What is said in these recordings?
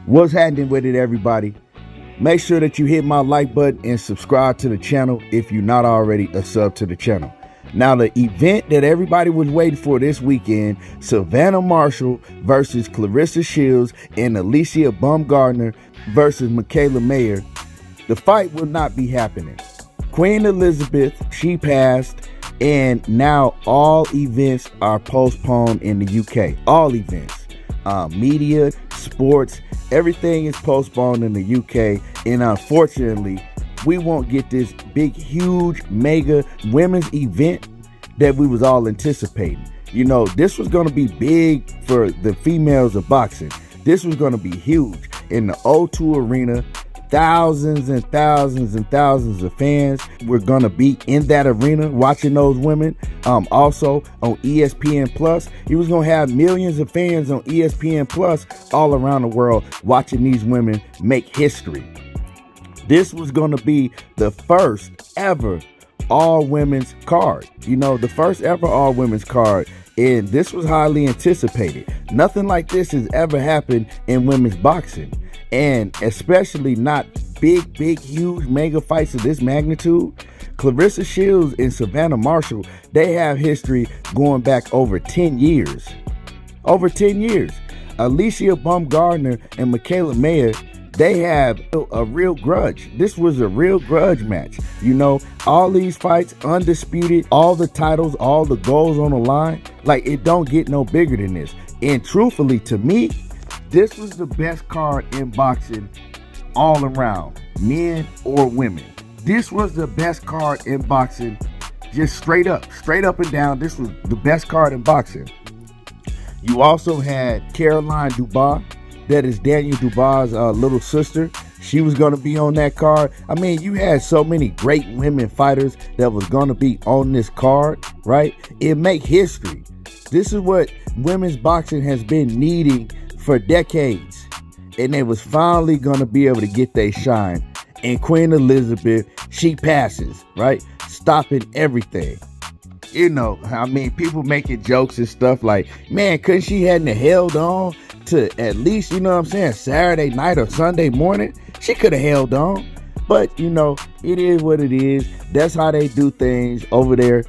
What's happening with it, everybody? Make sure that you hit my like button and subscribe to the channel if you're not already a sub to the channel. Now, the event that everybody was waiting for this weekend, Savannah Marshall versus Claressa Shields and Alycia Bumgardner versus Mikaela Mayor, the fight will not be happening. Queen Elizabeth, she passed, and now all events are postponed in the UK. All events. Media, sports, everything is postponed in the UK, and unfortunately we won't get this big, huge, mega women's event that we was all anticipating. You know, this was going to be big for the females of boxing. This was going to be huge in the O2 Arena. Thousands and thousands and thousands of fans were gonna be in that arena watching those women. Also on ESPN Plus, he was gonna have millions of fans on ESPN Plus all around the world watching these women make history. This was gonna be the first ever all women's card. You know, the first ever all women's card. And this was highly anticipated. Nothing like this has ever happened in women's boxing. And especially not big, huge mega fights of this magnitude. Claressa Shields and Savannah Marshall, they have history going back over 10 years. Over 10 years. Alycia Bumgardner and Mikaela Mayor, they have a real grudge. This was a real grudge match. You know, all these fights, undisputed, all the titles, all the goals on the line. Like, it don't get no bigger than this. And truthfully, to me, this was the best card in boxing all around, men or women. This was the best card in boxing, just straight up and down. This was the best card in boxing. You also had Caroline Dubois, that is Daniel Dubois' little sister. She was going to be on that card. I mean, you had so many great women fighters that was going to be on this card, right? It make history. This is what women's boxing has been needing for decades, and they was finally gonna be able to get their shine. And Queen Elizabeth, she passes, right, stopping everything. You know, I mean, people making jokes and stuff like, man, couldn't she hadn't held on to at least, you know what I'm saying, Saturday night or Sunday morning? She could have held on. But, you know, it is what it is. That's how they do things over there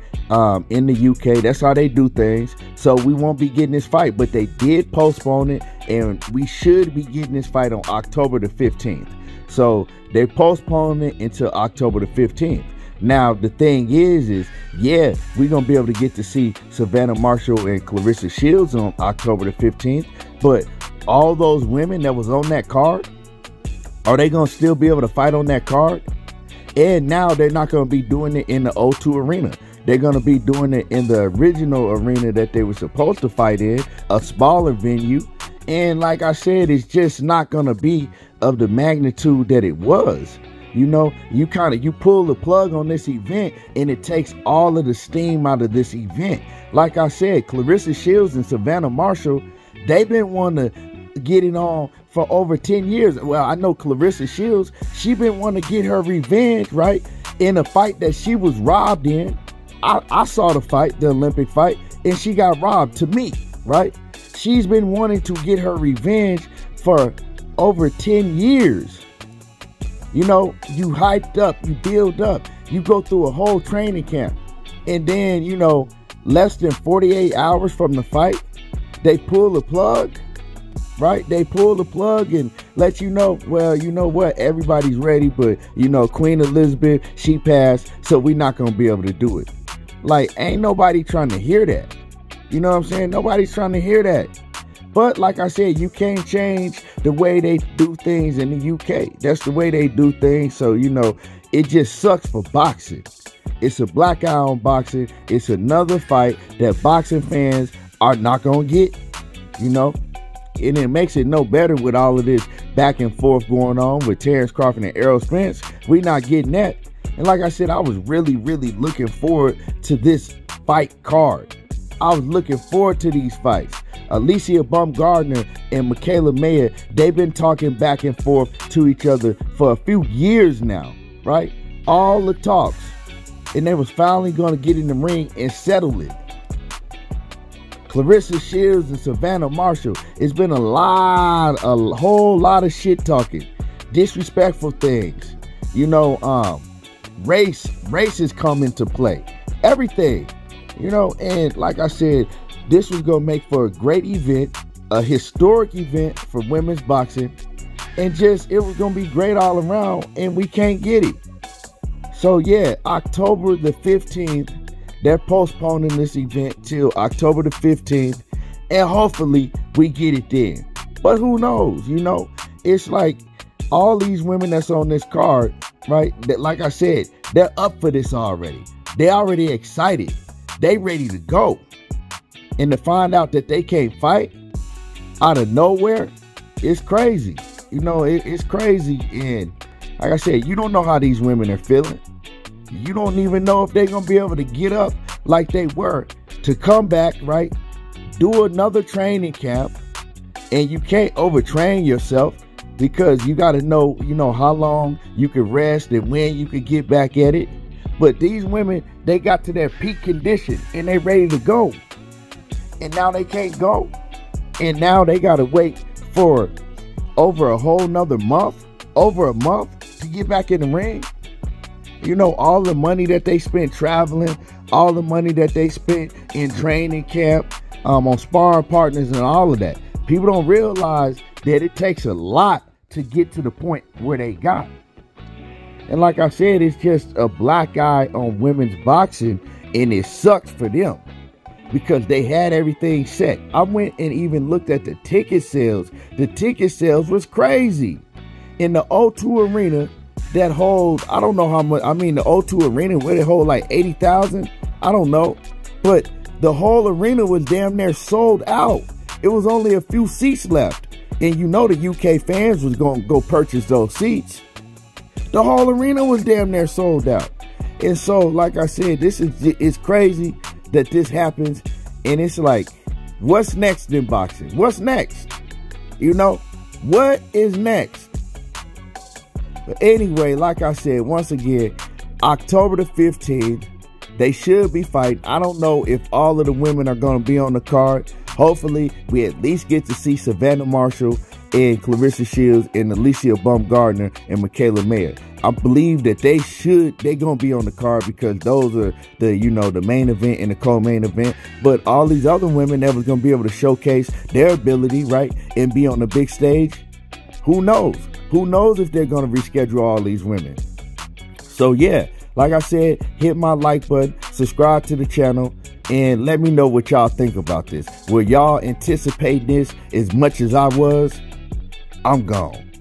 in the UK. That's how they do things. So we won't be getting this fight, but they did postpone it, and we should be getting this fight on October the 15th. So they postponed it until October the 15th. Now, the thing is yeah, we're going to be able to get to see Savannah Marshall and Claressa Shields on October the 15th, but all those women that was on that card, are they going to still be able to fight on that card? And now they're not going to be doing it in the O2 Arena. They're going to be doing it in the original arena that they were supposed to fight in, a smaller venue. And like I said, it's just not going to be of the magnitude that it was. You know, you pull the plug on this event, and it takes all of the steam out of this event. Like I said, Claressa Shields and Savannah Marshall, they've been wanting to get it on for over 10 years. Well, I know Claressa Shields, she been wanting to get her revenge, right, in a fight that she was robbed in. I saw the fight, the Olympic fight, and she got robbed, to me, right? She's been wanting to get her revenge for over 10 years. You know, you hyped up, you build up, you go through a whole training camp, and then, you know, less than 48 hours from the fight, they pull the plug, right? They pull the plug and let you know, well, you know what, everybody's ready, but, you know, Queen Elizabeth, she passed, so we're not going to be able to do it. Like, ain't nobody trying to hear that. You know what I'm saying? Nobody's trying to hear that. But like I said, you can't change the way they do things in the UK. That's the way they do things. So, you know, it just sucks for boxing. It's a black eye on boxing. It's another fight that boxing fans are not going to get, you know. And it makes it no better with all of this back and forth going on with Terrence Crawford and Errol Spence. We're not getting that. And like I said, I was really looking forward to this fight card. I was looking forward to these fights. Alycia Bumgardner and Mikaela Mayor, they've been talking back and forth to each other for a few years now, right? All the talks. And they was finally going to get in the ring and settle it. Claressa Shields and Savannah Marshall. It's been a whole lot of shit talking, disrespectful things. You know, race has come into play. Everything, you know, and like I said, this was gonna make for a great event, a historic event for women's boxing, and just it was gonna be great all around, and we can't get it. So yeah, October the 15th, they're postponing this event till October the 15th, and hopefully we get it then. But who knows, you know? It's like all these women that's on this card, right? That, like I said, they're up for this already. They already excited. They ready to go. And to find out that they can't fight out of nowhere, it's crazy. You know, it's crazy. And like I said, you don't know how these women are feeling. You don't even know if they're going to be able to get up like they were to come back, right? Do another training camp. And you can't overtrain yourself because you got to know, you know, how long you can rest and when you can get back at it. But these women, they got to their peak condition and they ready to go. And now they can't go. And now they got to wait for over a whole nother month, over a month to get back in the ring. You know, all the money that they spent traveling, all the money that they spent in training camp, on sparring partners and all of that. People don't realize that it takes a lot to get to the point where they got. And like I said, it's just a black eye on women's boxing, and it sucks for them because they had everything set. I went and even looked at the ticket sales. The ticket sales was crazy. In the O2 Arena, that holds, I don't know how much, I mean, the O2 Arena, where they hold like 80,000, I don't know. But the whole arena was damn near sold out. It was only a few seats left. And you know the UK fans was going to go purchase those seats. The whole arena was damn near sold out. And so, like I said, it's crazy that this happens. And it's like, what's next in boxing? What's next? You know, what is next? But anyway, like I said, once again, October the 15th, they should be fighting. I don't know if all of the women are going to be on the card. Hopefully, we at least get to see Savannah Marshall and Claressa Shields and Alycia Bumgardner and Mikaela Mayor. I believe that they're going to be on the card because those are the, you know, the main event and the co-main event. But all these other women never going to be able to showcase their ability, right, and be on the big stage. Who knows? Who knows if they're going to reschedule all these women? So yeah, like I said, hit my like button, subscribe to the channel, and let me know what y'all think about this. Were y'all anticipating this as much as I was? I'm gone.